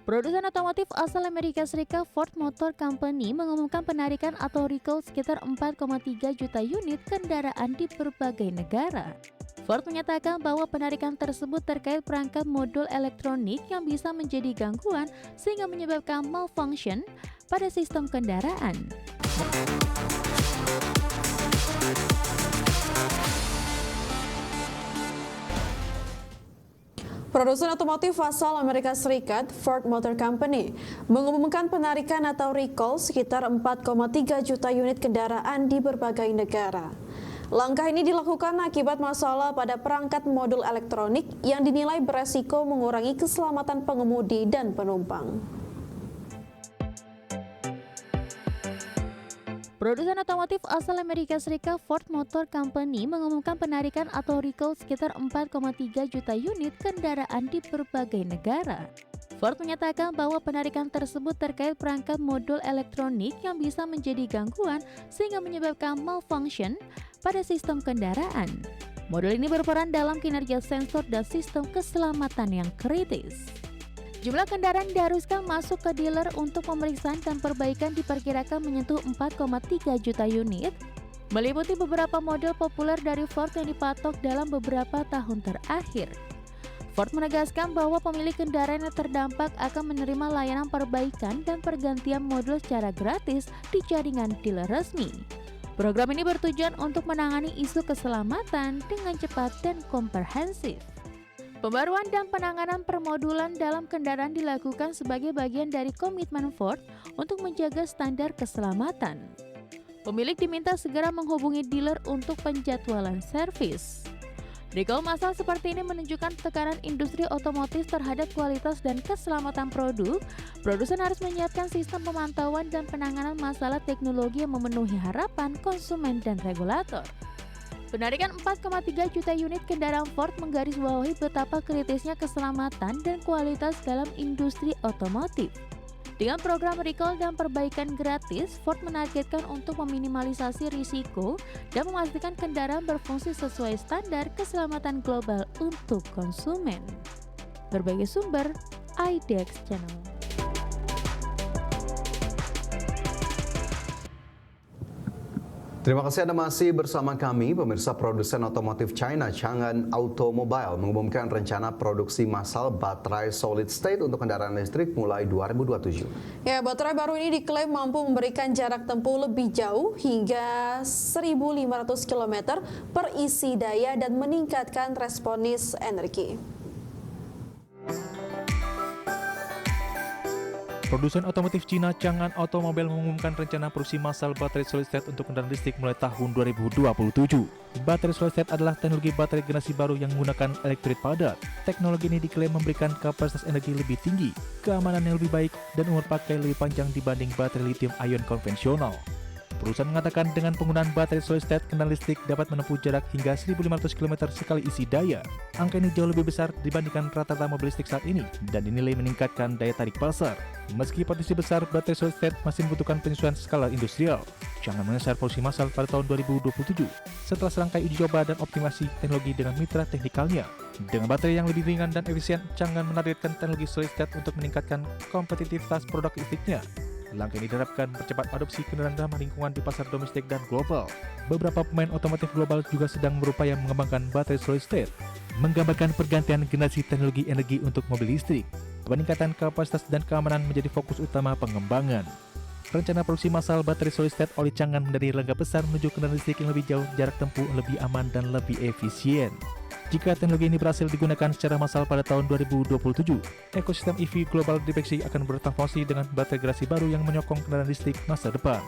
Produsen otomotif asal Amerika Serikat Ford Motor Company mengumumkan penarikan atau recall sekitar 4,3 juta unit kendaraan di berbagai negara. Ford menyatakan bahwa penarikan tersebut terkait perangkat modul elektronik yang bisa menjadi gangguan sehingga menyebabkan malfunction pada sistem kendaraan. Produsen otomotif asal Amerika Serikat, Ford Motor Company, mengumumkan penarikan atau recall sekitar 4,3 juta unit kendaraan di berbagai negara. Langkah ini dilakukan akibat masalah pada perangkat modul elektronik yang dinilai beresiko mengurangi keselamatan pengemudi dan penumpang. Produsen otomotif asal Amerika Serikat Ford Motor Company mengumumkan penarikan atau recall sekitar 4,3 juta unit kendaraan di berbagai negara. Ford menyatakan bahwa penarikan tersebut terkait perangkat modul elektronik yang bisa menjadi gangguan sehingga menyebabkan malfunction pada sistem kendaraan. Modul ini berperan dalam kinerja sensor dan sistem keselamatan yang kritis. Jumlah kendaraan diharuskan masuk ke dealer untuk pemeriksaan dan perbaikan diperkirakan menyentuh 4,3 juta unit, meliputi beberapa model populer dari Ford yang dipatok dalam beberapa tahun terakhir. Ford menegaskan bahwa pemilik kendaraan yang terdampak akan menerima layanan perbaikan dan pergantian modul secara gratis di jaringan dealer resmi. Program ini bertujuan untuk menangani isu keselamatan dengan cepat dan komprehensif. Pembaruan dan penanganan permodulan dalam kendaraan dilakukan sebagai bagian dari komitmen Ford untuk menjaga standar keselamatan. Pemilik diminta segera menghubungi dealer untuk penjadwalan servis. Recall massal seperti ini menunjukkan tekanan industri otomotif terhadap kualitas dan keselamatan produk. Produsen harus menyiapkan sistem pemantauan dan penanganan masalah teknologi yang memenuhi harapan konsumen dan regulator. Penarikan 4,3 juta unit kendaraan Ford menggarisbawahi betapa kritisnya keselamatan dan kualitas dalam industri otomotif. Dengan program recall dan perbaikan gratis, Ford menargetkan untuk meminimalisasi risiko dan memastikan kendaraan berfungsi sesuai standar keselamatan global untuk konsumen. Berbagai sumber, IDX Channel. Terima kasih Anda masih bersama kami. Pemirsa, produsen otomotif China Changan Automobile mengumumkan rencana produksi massal baterai solid state untuk kendaraan listrik mulai 2027. Ya, baterai baru ini diklaim mampu memberikan jarak tempuh lebih jauh hingga 1.500 km per isi daya dan meningkatkan responis energi. Produsen otomotif Cina Changan Automobile mengumumkan rencana produksi massal baterai solid state untuk kendaraan listrik mulai tahun 2027. Baterai solid state adalah teknologi baterai generasi baru yang menggunakan elektrit padat. Teknologi ini diklaim memberikan kapasitas energi lebih tinggi, keamanan yang lebih baik, dan umur pakai lebih panjang dibanding baterai lithium ion konvensional. Perusahaan mengatakan dengan penggunaan baterai solid state, kendaraan listrik dapat menempuh jarak hingga 1.500 km sekali isi daya. Angka ini jauh lebih besar dibandingkan rata-rata mobil listrik saat ini dan dinilai meningkatkan daya tarik pasar. Meski potensi besar, baterai solid state masih membutuhkan penyesuaian skala industrial. Jangan menyasar produksi massal pada tahun 2027 setelah serangkai uji coba dan optimasi teknologi dengan mitra teknikalnya. Dengan baterai yang lebih ringan dan efisien, Changan menargetkan teknologi solid state untuk meningkatkan kompetitivitas produk listriknya. Langkah ini diharapkan mempercepat adopsi kendaraan ramah lingkungan di pasar domestik dan global. Beberapa pemain otomotif global juga sedang berupaya mengembangkan baterai solid state, menggambarkan pergantian generasi teknologi energi untuk mobil listrik. Peningkatan kapasitas dan keamanan menjadi fokus utama pengembangan. Rencana produksi massal baterai solid state oleh Changan menjadi langkah besar menuju kendaraan listrik yang lebih jauh, jarak tempuh lebih aman dan lebih efisien. Jika teknologi ini berhasil digunakan secara massal pada tahun 2027, ekosistem EV global diprediksi akan bertransformasi dengan baterai generasi baru yang menyokong kendaraan listrik masa depan.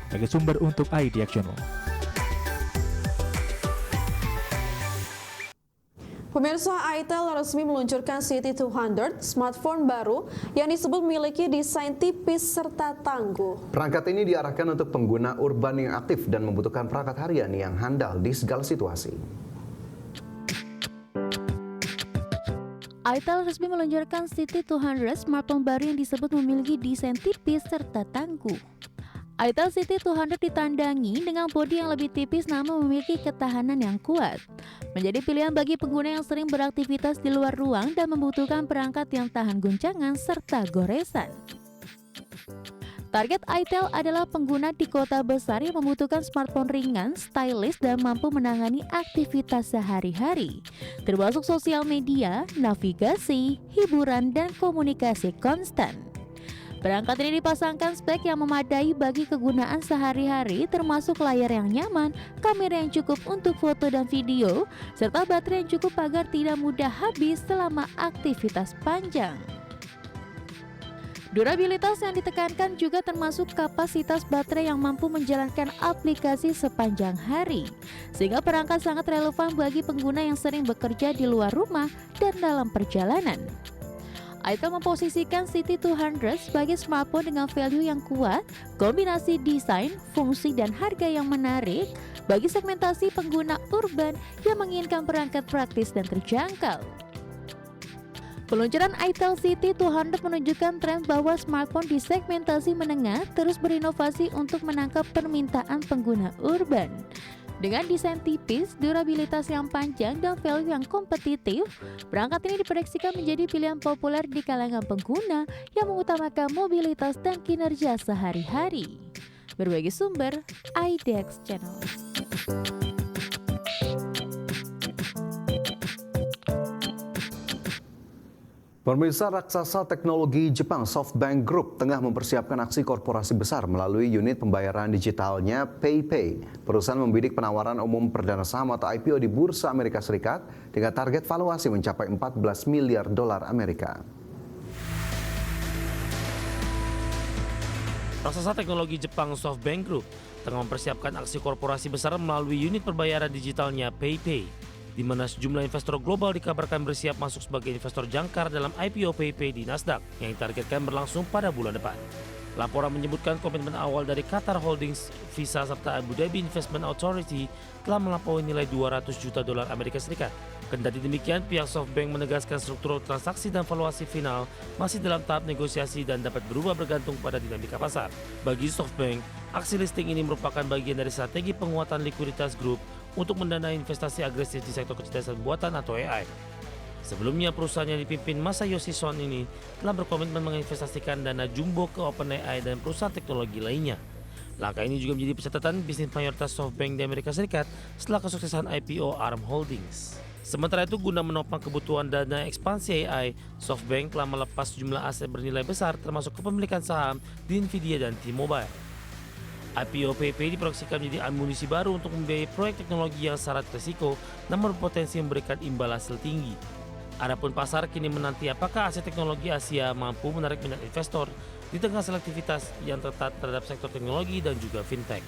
Sebagai sumber untuk IDX Channel. Pemirsa, Itel resmi meluncurkan City 200, smartphone baru yang disebut memiliki desain tipis serta tangguh. Perangkat ini diarahkan untuk pengguna urban yang aktif dan membutuhkan perangkat harian yang handal di segala situasi. Itel resmi meluncurkan City 200, smartphone baru yang disebut memiliki desain tipis serta tangguh. Itel City 200 ditandangi dengan bodi yang lebih tipis namun memiliki ketahanan yang kuat. Menjadi pilihan bagi pengguna yang sering beraktivitas di luar ruang dan membutuhkan perangkat yang tahan guncangan serta goresan. Target Itel adalah pengguna di kota besar yang membutuhkan smartphone ringan, stylish, dan mampu menangani aktivitas sehari-hari, termasuk sosial media, navigasi, hiburan, dan komunikasi konstan. Perangkat ini dipasangkan spek yang memadai bagi kegunaan sehari-hari, termasuk layar yang nyaman, kamera yang cukup untuk foto dan video, serta baterai yang cukup agar tidak mudah habis selama aktivitas panjang. Durabilitas yang ditekankan juga termasuk kapasitas baterai yang mampu menjalankan aplikasi sepanjang hari, sehingga perangkat sangat relevan bagi pengguna yang sering bekerja di luar rumah dan dalam perjalanan. Itel memposisikan City 200 sebagai smartphone dengan value yang kuat, kombinasi desain, fungsi, dan harga yang menarik bagi segmentasi pengguna urban yang menginginkan perangkat praktis dan terjangkau. Peluncuran Itel City 200 menunjukkan tren bahwa smartphone di segmentasi menengah terus berinovasi untuk menangkap permintaan pengguna urban. Dengan desain tipis, durabilitas yang panjang, dan value yang kompetitif, perangkat ini diproyeksikan menjadi pilihan populer di kalangan pengguna yang mengutamakan mobilitas dan kinerja sehari-hari. Berbagi sumber, IDEX Channel. Pemirsa, raksasa teknologi Jepang SoftBank Group tengah mempersiapkan aksi korporasi besar melalui unit pembayaran digitalnya PayPay. Perusahaan membidik penawaran umum perdana saham atau IPO di Bursa Amerika Serikat dengan target valuasi mencapai 14 miliar dolar Amerika. Raksasa teknologi Jepang SoftBank Group tengah mempersiapkan aksi korporasi besar melalui unit pembayaran digitalnya PayPay, di mana sejumlah investor global dikabarkan bersiap masuk sebagai investor jangkar dalam IPO PayPay di Nasdaq yang ditargetkan berlangsung pada bulan depan. Laporan menyebutkan komitmen awal dari Qatar Holdings, Visa, serta Abu Dhabi Investment Authority telah melampaui nilai 200 juta dolar Amerika Serikat. Kendati demikian, pihak SoftBank menegaskan struktur transaksi dan valuasi final masih dalam tahap negosiasi dan dapat berubah bergantung pada dinamika pasar. Bagi SoftBank, aksi listing ini merupakan bagian dari strategi penguatan likuiditas grup untuk mendanai investasi agresif di sektor kecerdasan buatan atau AI. Sebelumnya, perusahaan yang dipimpin Masayoshi Son ini telah berkomitmen menginvestasikan dana jumbo ke OpenAI dan perusahaan teknologi lainnya. Langkah ini juga menjadi pencatatan bisnis mayoritas SoftBank di Amerika Serikat setelah kesuksesan IPO ARM Holdings. Sementara itu, guna menopang kebutuhan dana ekspansi AI, SoftBank telah melepas sejumlah aset bernilai besar termasuk kepemilikan saham di Nvidia dan T-Mobile. IPO PayPay diproyeksikan menjadi amunisi baru untuk membiayai proyek teknologi yang syarat risiko namun berpotensi memberikan imbal hasil tinggi. Adapun pasar kini menanti apakah aset teknologi Asia mampu menarik minat investor di tengah selektivitas yang ketat terhadap sektor teknologi dan juga fintech.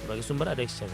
Bagi sumber ada Exchange.